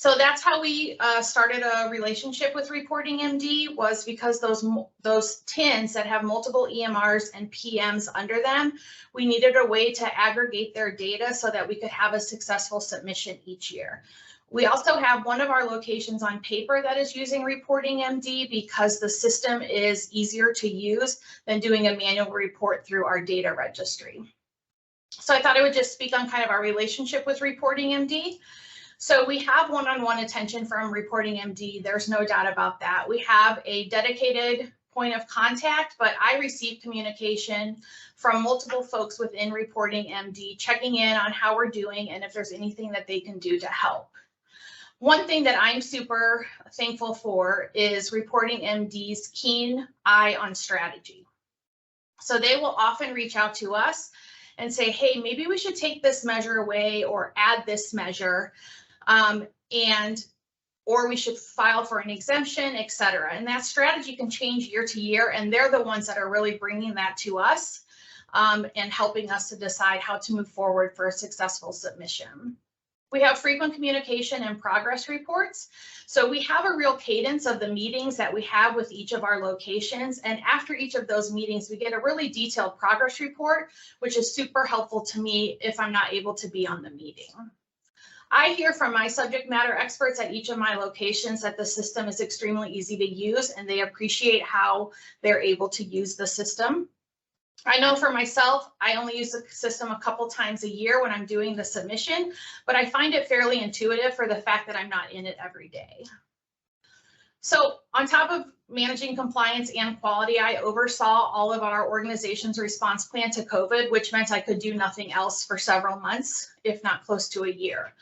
So that's how we started a relationship with ReportingMD, was because those TINs that have multiple EMRs and PMs under them, we needed a way to aggregate their data so that we could have a successful submission each year. We also have one of our locations on paper that is using ReportingMD because the system is easier to use than doing a manual report through our data registry. So I thought I would just speak on kind of our relationship with ReportingMD. So we have one-on-one attention from ReportingMD. There's no doubt about that. We have a dedicated point of contact, but I receive communication from multiple folks within ReportingMD, checking in on how we're doing and if there's anything that they can do to help. One thing that I'm super thankful for is ReportingMD's keen eye on strategy. So they will often reach out to us and say, hey, maybe we should take this measure away or add this measure. Or we should file for an exemption, et cetera. And that strategy can change year to year, and they're the ones that are really bringing that to us and helping us to decide how to move forward for a successful submission. We have frequent communication and progress reports. So we have a real cadence of the meetings that we have with each of our locations. And after each of those meetings, we get a really detailed progress report, which is super helpful to me if I'm not able to be on the meeting. I hear from my subject matter experts at each of my locations that the system is extremely easy to use and they appreciate how they're able to use the system. I know for myself, I only use the system a couple times a year when I'm doing the submission, but I find it fairly intuitive for the fact that I'm not in it every day. So on top of managing compliance and quality, I oversaw all of our organization's response plan to COVID, which meant I could do nothing else for several months, if not close to a year.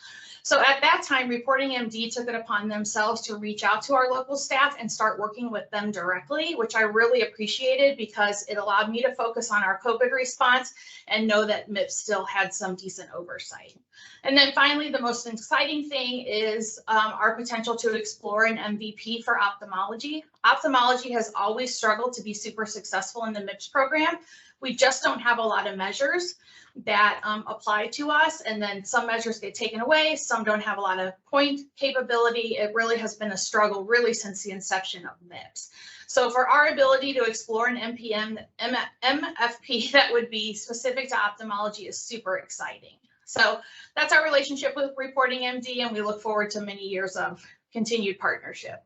So at that time, ReportingMD took it upon themselves to reach out to our local staff and start working with them directly, which I really appreciated because it allowed me to focus on our COVID response and know that MIPS still had some decent oversight. And then finally, the most exciting thing is our potential to explore an MVP for ophthalmology. Ophthalmology has always struggled to be super successful in the MIPS program. We just don't have a lot of measures that apply to us, and then some measures get taken away, some don't have a lot of point capability. It really has been a struggle really since the inception of MIPS. So for our ability to explore an MFP that would be specific to ophthalmology is super exciting. So that's our relationship with ReportingMD, and we look forward to many years of continued partnership.